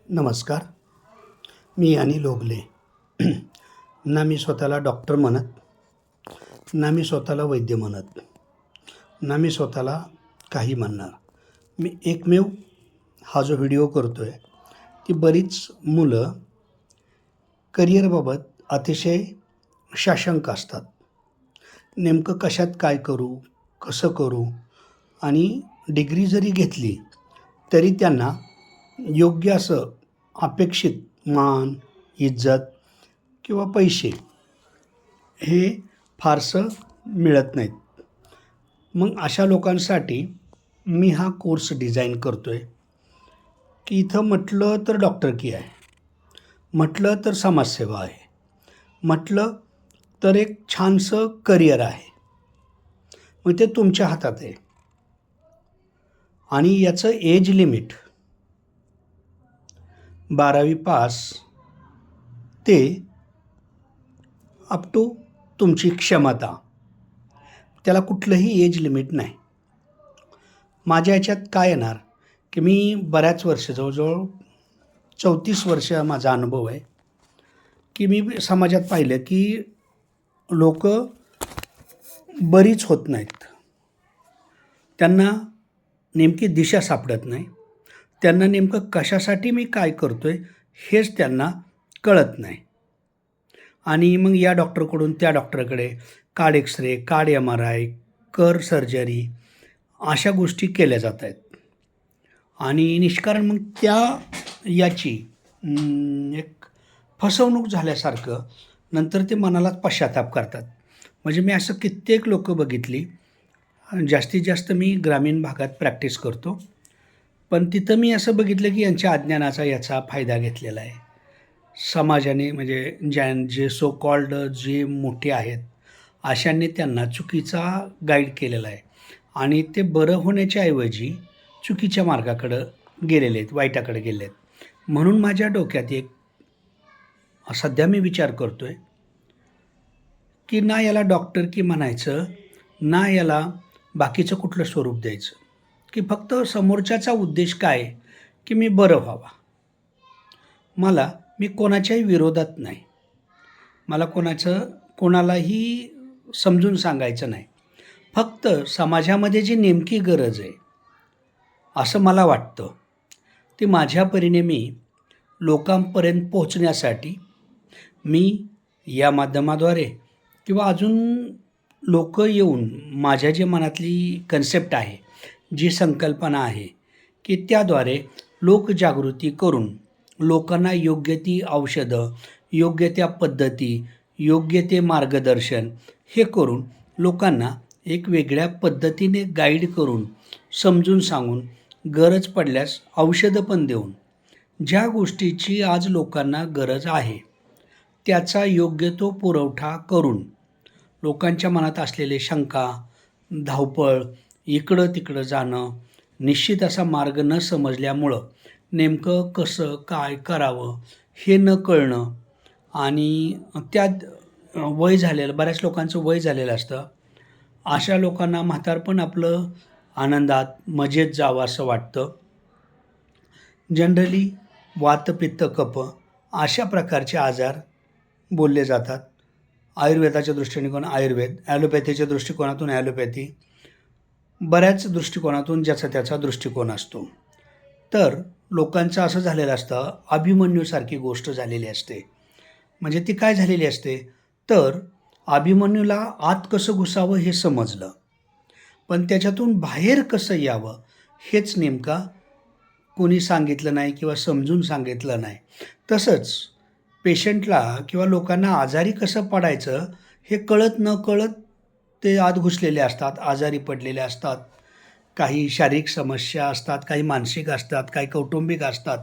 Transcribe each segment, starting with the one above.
नमस्कार. मी अनिल ओगले. ना मी स्वतःला डॉक्टर म्हणत, ना मी स्वतःला वैद्य म्हणत, ना मी स्वतःला काही म्हणणार. मी एकमेव हा जो व्हिडिओ करतो आहे, की बरीच मुलं करिअरबाबत अतिशय साशंक असतात. नेमकं कशात काय करू, कसं करू आणि डिग्री जरी घेतली, तरी त्यांना योग्य असं अपेक्षित मान, इज्जत किंवा पैसे हे फारसं मिळत नाहीत. मग अशा लोकांसाठी मी हा कोर्स डिझाईन करतो आहे, की इथं म्हटलं तर डॉक्टरकी आहे, म्हटलं तर समाजसेवा आहे, म्हटलं तर एक छानसं करिअर आहे. मग ते तुमच्या हातात आहे आणि याचं एज लिमिट 12वी पास ते अप टू तुमची क्षमता, त्याला कुठलंही एज लिमिट नाही. माझ्या ह्याच्यात काय येणार, की मी बऱ्याच वर्ष जवळजवळ 34 वर्ष माझा अनुभव आहे, की मी समाजात पाहिलं की लोकं बरीच होत नाहीत. त्यांना नेमकी दिशा सापडत नाही. त्यांना नेमकं कशासाठी मी काय करतो आहे हेच त्यांना कळत नाही. आणि मग या डॉक्टरकडून त्या डॉक्टरकडे कार्ड एक्सरे, कार्ड MRI, कर सर्जरी अशा गोष्टी केल्या जात आहेत. आणि निष्कारण मग याची एक फसवणूक झाल्यासारखं नंतर ते मनालाच पश्चाताप करतात. म्हणजे मी असं कित्येक लोकं बघितली. जास्तीत जास्त मी ग्रामीण भागात प्रॅक्टिस करतो. पण तिथं मी असं बघितलं की यांच्या अज्ञानाचा याचा फायदा घेतलेला आहे. समाजाने म्हणजे जे सो कॉल्ड जे मोठे आहेत, अशांनी त्यांना चुकीचा गाईड केलेला आहे आणि ते बरं होण्याच्या ऐवजी चुकीच्या मार्गाकडं गेलेले आहेत, वाईटाकडे गेले आहेत. म्हणून माझ्या डोक्यात एक सध्या मी विचार करतो आहे, की ना याला डॉक्टरकी म्हणायचं, ना याला बाकीचं कुठलं स्वरूप द्यायचं, की फक्त समोरच्याचा उद्देश काय आहे, की मी बरं व्हावा. मी कोणाच्याही विरोधात नाही. मला कोणालाही समजून सांगायचं नाही. फक्त समाजामध्ये जी नेमकी गरज आहे, असं मला वाटतं, ती माझ्या परीने मी लोकांपर्यंत पोहोचण्यासाठी मी या माध्यमाद्वारे किंवा अजून लोकं येऊन माझ्या जे मनातली कन्सेप्ट आहे, जी संकल्पना आहे, की त्याद्वारे लोकजागृती करून लोकांना योग्य ती औषधं, योग्य त्या पद्धती, योग्य ते मार्गदर्शन हे करून लोकांना एक वेगळ्या पद्धतीने गाईड करून, समजून सांगून, गरज पडल्यास औषधं पण देऊन, ज्या गोष्टीची आज लोकांना गरज आहे, त्याचा योग्य तो पुरवठा करून लोकांच्या मनात असलेले शंका, धावपळ, इकडं-तिकडं जाणं, निश्चित असा मार्ग न समजल्यामुळं नेमकं कसं काय करावं हे न कळणं आणि त्यात बऱ्याच लोकांचं वय झालेलं असतं. अशा लोकांना म्हातारपण आपलं आनंदात, मजेत जावं असं वाटतं. जनरली वात, पित्त, कफ अशा प्रकारचे आजार बोलले जातात. आयुर्वेदाच्या दृष्टिकोन आयुर्वेद, ॲलोपॅथीच्या दृष्टिकोनातून ॲलोपॅथी, बऱ्याच दृष्टिकोनातून ज्याचा त्याचा दृष्टिकोन असतो. तर लोकांचं असं झालेलं असतं, अभिमन्यूसारखी गोष्ट झालेली असते. म्हणजे ती काय झालेली असते, तर अभिमन्यूला आत कसं घुसावं हे समजलं, पण त्याच्यातून बाहेर कसं यावं हेच नेमका कोणी सांगितलं नाही किंवा समजून सांगितलं नाही. तसंच पेशंटला किंवा लोकांना आजारी कसं पडायचं हे कळत नकळत ते आत घुसलेले असतात, आजारी पडलेले असतात. काही शारीरिक समस्या असतात, काही मानसिक असतात, काही कौटुंबिक असतात,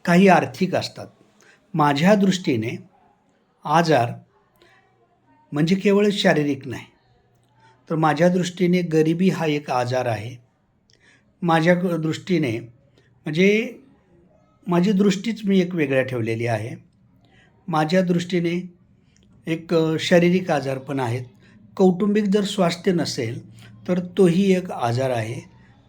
काही आर्थिक असतात. माझ्या दृष्टीने आजार म्हणजे केवळ शारीरिक नाही, तर माझ्या दृष्टीने गरिबी हा एक आजार आहे. माझ्या दृष्टीने म्हणजे माझी दृष्टीच मी एक वेगळ्या ठेवलेली आहे. माझ्या दृष्टीने एक शारीरिक आजार पण आहेत. कौटुंबिक जर स्वास्थ्य नसेल तर तोही एक आजार आहे.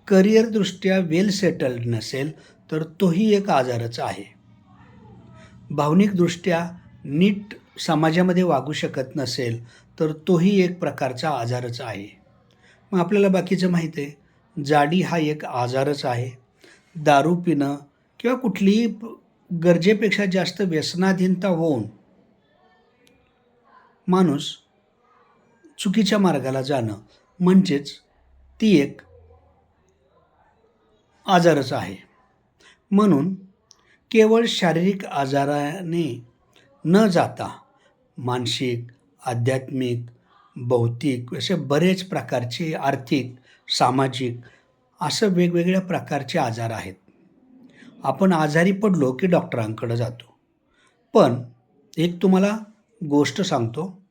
करिअरदृष्ट्या वेल सेटल्ड नसेल तर तोही एक आजारच आहे. भावनिकदृष्ट्या नीट समाजामध्ये वागू शकत नसेल तर तोही एक प्रकारचा आजारच आहे. मग आपल्याला बाकीचं माहीत आहे, जाडी हा एक आजारच आहे. दारू पिणं किंवा कुठलीही गरजेपेक्षा जास्त व्यसनाधीनता होऊन माणूस चुकीच्या मार्गाला जाणं म्हणजेच ती एक आजारच आहे. म्हणून केवळ शारीरिक आजाराने न जाता मानसिक, आध्यात्मिक, भौतिक असे बरेच प्रकारचे आर्थिक, सामाजिक असं वेगवेगळ्या प्रकारचे आजार आहेत. आपण आजारी पडलो की डॉक्टरांकडे जातो. पण एक तुम्हाला गोष्ट सांगतो,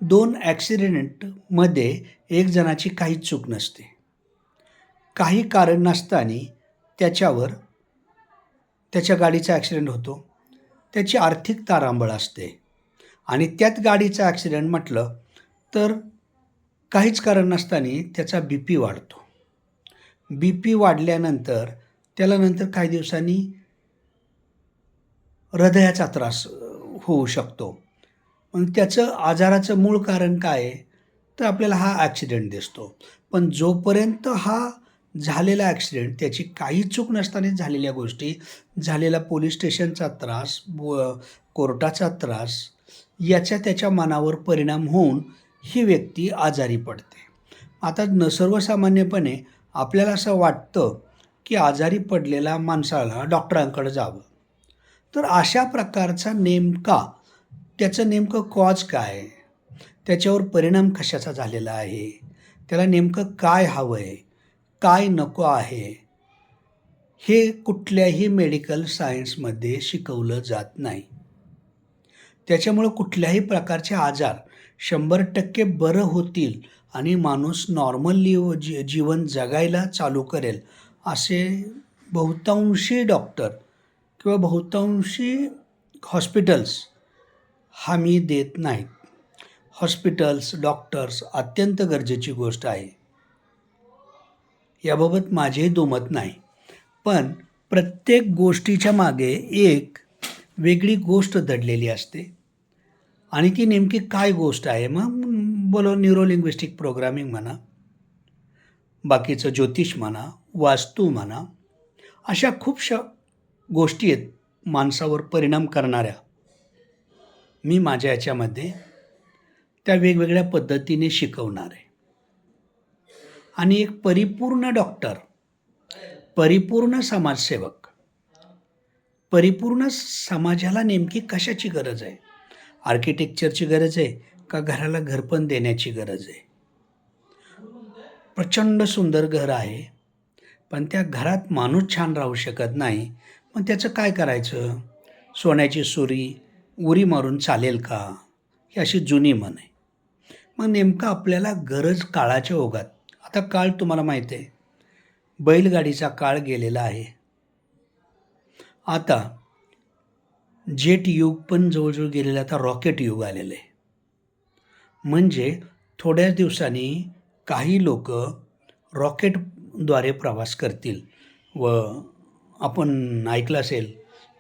2 ॲक्सिडेंटमध्ये एक जणाची काहीच चूक नसते. काही कारण नसताना त्याच्या गाडीचा ॲक्सिडेंट होतो. त्याची आर्थिक तारांबळ असते आणि त्यात गाडीचा ॲक्सिडेंट म्हटलं तर काहीच कारण नसताना त्याचा BP वाढतो. BP वाढल्यानंतर त्याला नंतर काही दिवसांनी हृदयाचा त्रास होऊ शकतो. मग त्याचं आजाराचं मूळ कारण काय आहे? तर आपल्याला हा ॲक्सिडेंट दिसतो. पण जोपर्यंत हा झालेला ॲक्सिडेंट त्याची काही चूक नसताना झालेल्या गोष्टी, झालेला पोलीस स्टेशनचा त्रास, कोर्टाचा त्रास याचा त्याच्या मनावर परिणाम होऊन ही व्यक्ती आजारी पडते. आता सर्वसामान्यपणे आपल्याला असं वाटतं की आजारी पडलेल्या माणसाला डॉक्टरांकडे जावं. तर अशा प्रकारचा त्याचं नेमकं कॉज काय? त्याच्यावर परिणाम कशाचा झालेला आहे? त्याला नेमकं काय हवं आहे? काय नको आहे? हे कुठल्याही मेडिकल सायन्समध्ये शिकवलं जात नाही. त्याच्यामुळं कुठल्याही प्रकारचे आजार 100% बरं होतील आणि माणूस नॉर्मली जीवन जगायला चालू करेल असे बहुतांशी डॉक्टर किंवा बहुतांशी हॉस्पिटल्स हमी देत नाहीत. हॉस्पिटल्स, डॉक्टर्स अत्यंत गरजेची गोष्ट आहे. याबाबत माझेही दुमत नाही. पण प्रत्येक गोष्टीच्या मागे एक वेगळी गोष्ट दडलेली असते आणि ती नेमकी काय गोष्ट आहे? मग न्यूरो लिंग्विस्टिक प्रोग्रामिंग म्हणा, बाकीचं ज्योतिष म्हणा, वास्तू म्हणा, अशा खूपशा गोष्टी आहेत माणसावर परिणाम करणाऱ्या. मी माझ्या याच्यामध्ये त्या वेगवेगळ्या पद्धतीने शिकवणार आहे. आणि एक परिपूर्ण डॉक्टर, परिपूर्ण समाजसेवक, परिपूर्ण समाजाला नेमकी कशाची गरज आहे? आर्किटेक्चरची गरज आहे का घराला घरपण देण्याची गरज आहे? प्रचंड सुंदर घर आहे, पण त्या घरात माणूस छान राहू शकत नाही. मग त्याचं काय करायचं? सोन्याची उरी मारून चालेल का? ही अशी जुनी म्हण आहे. मग नेमकं आपल्याला गरज काळाच्या ओघात, आता काळ तुम्हाला माहीत आहे, बैलगाडीचा काळ गेलेला आहे. आता जेट युग पण जवळजवळ गेलेलं, आता रॉकेट युग आलेलं आहे. म्हणजे थोड्याच दिवसांनी काही लोक रॉकेटद्वारे प्रवास करतील व आपण ऐकलं असेल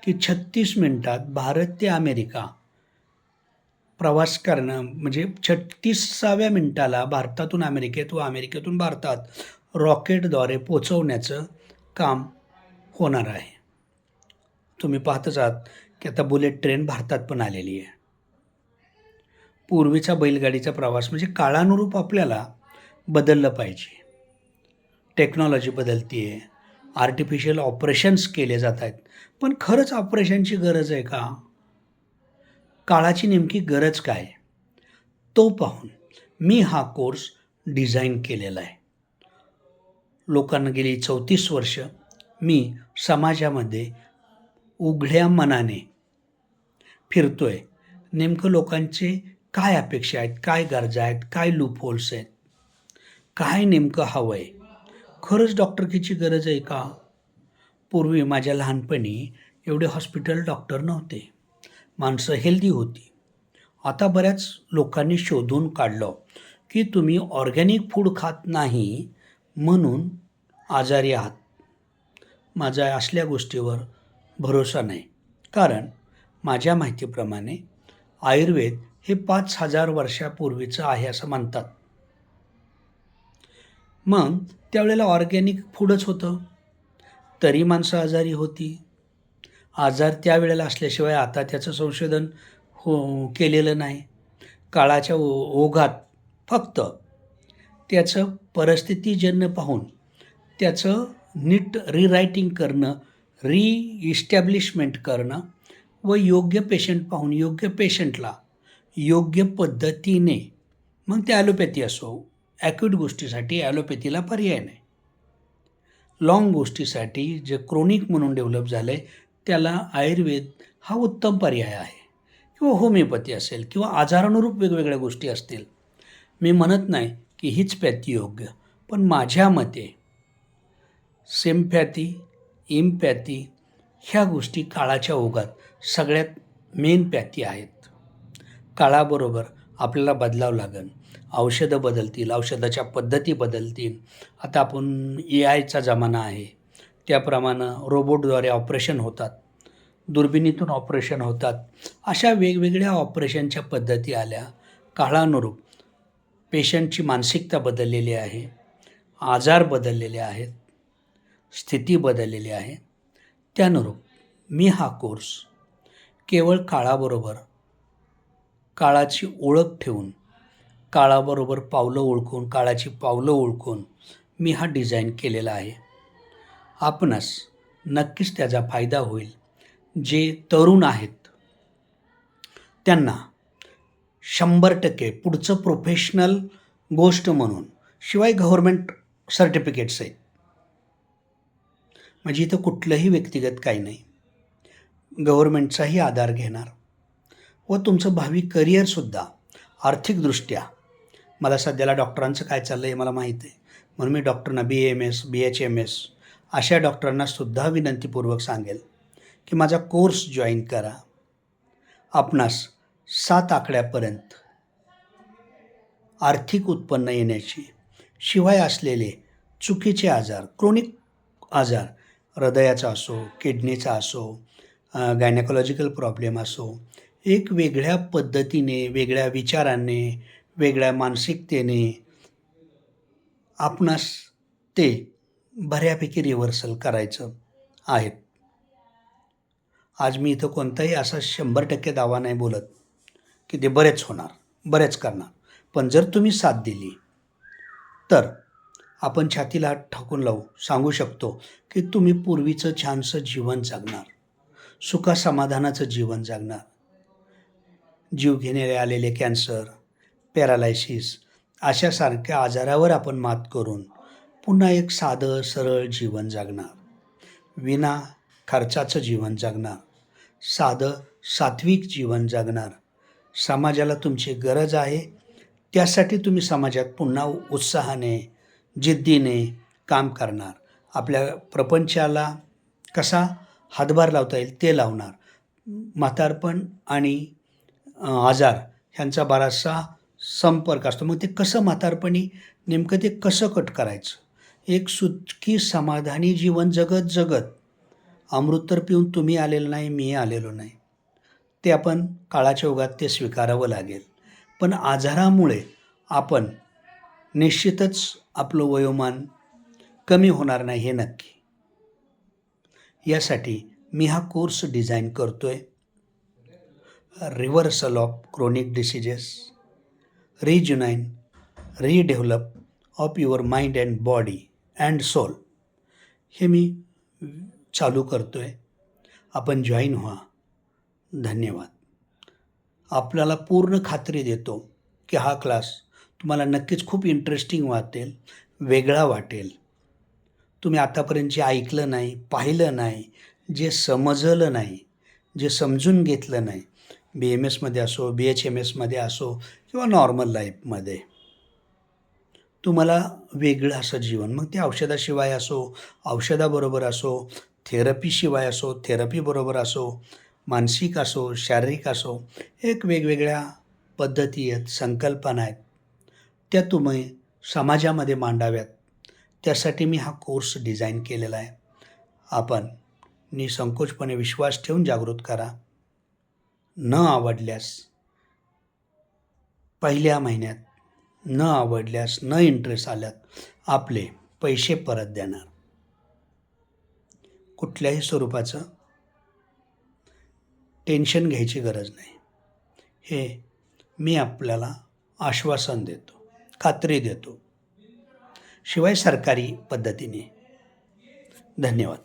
की 36 मिनिटात भारत ते अमेरिका प्रवास करणं, म्हणजे 36व्या मिनिटाला भारतातून अमेरिकेत व अमेरिकेतून भारतात रॉकेटद्वारे पोचवण्याचं काम होणार आहे. तुम्ही पाहतच आहात की आता बुलेट ट्रेन भारतात पण आलेली आहे. पूर्वीचा बैलगाडीचा प्रवास म्हणजे काळानुरूप आपल्याला बदललं पाहिजे. टेक्नॉलॉजी बदलते आहे, आर्टिफिशियल ऑपरेशन्स केले जात आहेत. पण खरंच ऑपरेशनची गरज आहे का? काळाची नेमकी गरज काय? तो पाहून मी हा कोर्स डिझाईन केलेला आहे. लोकांना गेली 34 वर्ष मी समाजामध्ये उघड्या मनाने फिरतोय. नेमकं लोकांचे काय अपेक्षा आहेत, काय गरजा आहेत, काय लूपहोल्स आहेत, काय नेमकं हवं आहे? खरंच डॉक्टरकीची गरज आहे का? पूर्वी माझ्या लहानपणी एवढे हॉस्पिटल डॉक्टर नव्हते, माणसं हेल्दी होती. आता बऱ्याच लोकांनी शोधून काढलं की तुम्ही ऑर्गॅनिक फूड खात नाही म्हणून आजारी आहात. माझा असल्या गोष्टीवर भरोसा नाही. कारण माझ्या माहितीप्रमाणे आयुर्वेद हे 5,000 वर्षापूर्वीचं आहे असं म्हणतात. मग त्यावेळेला ऑर्गॅनिक फूडच होतं. तरी माणसं आजारी होती. आजार त्यावेळेला असल्याशिवाय आता त्याचं संशोधन केलेलं नाही. काळाच्या ओघात फक्त त्याचं परिस्थितीजन्य पाहून त्याचं नीट रिरायटिंग करणं, रिइस्टॅब्लिशमेंट करणं व योग्य पेशंट पाहून योग्य पेशंटला योग्य पद्धतीने, मग ते ॲलोपॅथी असो, ॲक्यूट गोष्टीसाठी ॲलोपॅथीला पर्याय नाही. लाँग गोष्टीसाठी जे क्रोनिक म्हणून डेव्हलप झालं आहे त्याला आयुर्वेद हा उत्तम पर्याय आहे, किंवा होमिओपॅथी असेल किंवा आजारानुरूप वेगवेगळ्या गोष्टी असतील. मी म्हणत नाही की हीच पॅथी योग्य, पण माझ्या मते सिम्पॅथी, इम्पॅथी ह्या गोष्टी काळाच्या ओघात सगळ्यात मेन पॅथी आहेत. काळाबरोबर आपल्याला बदलावं लागेल. औषधं बदलतील, औषधाच्या पद्धती बदलतील. आता आपण AIचा जमाना आहे, त्याप्रमाणे रोबोटद्वारे ऑपरेशन होतात, दुर्बिणीतून ऑपरेशन होतात. अशा वेगवेगळ्या ऑपरेशनच्या पद्धती आल्या. काळानुरूप पेशंटची मानसिकता बदललेली आहे, आजार बदललेले आहेत, स्थिती बदललेली आहे. त्यानुरूप मी हा कोर्स केवळ काळाबरोबर, काळाची ओळख ठेवून, काळाबरोबर पावलं ओळखून, काळाची पावलं ओळखून मी हा डिझाईन केलेला आहे. आपणास नक्कीच त्याचा फायदा होईल. जे तरुण आहेत त्यांना 100% पुढचं प्रोफेशनल गोष्ट म्हणून, शिवाय गव्हर्मेंट सर्टिफिकेट्स आहेत. म्हणजे इथं कुठलंही व्यक्तिगत काही नाही. गव्हर्मेंटचाही आधार घेणार व तुमचं भावी करिअरसुद्धा आर्थिकदृष्ट्या, मला सध्याला डॉक्टरांचं काय चाललं आहे मला माहीत आहे, म्हणून मी डॉक्टरांना BAMS, BHMS अशा डॉक्टरांनासुद्धा विनंतीपूर्वक सांगेल की माझा कोर्स जॉईन करा. आपणास 7 आकड्यापर्यंत आर्थिक उत्पन्न येण्याची, शिवाय असलेले चुकीचे आजार, क्रोनिक आजार, हृदयाचा असो, किडनीचा असो, गायनेकोलॉजिकल प्रॉब्लेम असो, एक वेगळ्या पद्धतीने, वेगळ्या विचाराने, वेगळ्या मानसिकतेने आपणास ते बऱ्यापैकी रिव्हर्सल करायचं आहे. आज मी इथं कोणताही असा 100% दावा नाही बोलत की ते बरेच होणार, बरेच करणार. पण जर तुम्ही साथ दिली तर आपण छातीला हात ठाकून लावू सांगू शकतो की तुम्ही पूर्वीचं छानसं जीवन जगणार, सुखासमाधानाचं जीवन जगणार. जीव घेणारे आलेले कॅन्सर, पॅरालायसिस अशासारख्या आजारावर आपण मात करून पुन्हा एक साधं सरळ जीवन जगणार, विना खर्चाचं जीवन जगणार, साधं सात्विक जीवन जगणार. समाजाला तुमची गरज आहे, त्यासाठी तुम्ही समाजात पुन्हा उत्साहाने, जिद्दीने काम करणार. आपल्या प्रपंचाला कसा हातभार लावता येईल ते लावणार. म्हातारपण आणि आजार ह्यांचा बराचसा संपर्क असतो. मग ते कसं म्हातारपणी नेमकं ते कसं कट करायचं? एक सुखी समाधानी जीवन जगत जगत, अमृत तर पिऊन तुम्ही आलेलं नाही, मी आलेलो नाही, ते आपण काळाच्या ओघात ते स्वीकारावं लागेल. पण आजारामुळे आपण निश्चितच आपलं वयोमान कमी होणार नाही हे नक्की. यासाठी मी हा कोर्स डिझाईन करतो आहे. Reversal of chronic diseases, rejuvenate, redevelop of your mind and body and soul, हे मी चालू करतो आहे. आपण जॉईन व्हा. धन्यवाद. आपल्याला पूर्ण खात्री देतो की हा क्लास तुम्हाला नक्कीच खूप इंटरेस्टिंग वाटेल, वेगळा वाटेल. तुम्ही आतापर्यंत जे ऐकलं नाही, पाहिलं नाही, जे समजलं नाही, जे समजून घेतलं नाही, BMSमध्ये असो, BHMSमध्ये असो किंवा नॉर्मल लाईफमध्ये, तुम्हाला वेगळं असं जीवन, मग ते औषधाशिवाय असो, औषधाबरोबर असो, थेरपीशिवाय असो, थेरपीबरोबर असो, मानसिक असो, शारीरिक असो, एक वेगवेगळ्या पद्धती आहेत, संकल्पना आहेत, त्या तुम्ही समाजामध्ये मांडाव्यात. त्यासाठी मी हा कोर्स डिझाईन केलेला आहे. आपण निसंकोचपणे विश्वास ठेवून जागृत करा. न आवडल्यास पहिल्या महिन्यात न आवडल्यास न इंटरेस्ट आल्यात आपले पैसे परत देणार. कुठल्याही स्वरूपाचं टेन्शन घ्यायची गरज नाही. हे मी आपल्याला आश्वासन देतो, खात्री देतो, शिवाय सरकारी पद्धतीने. धन्यवाद.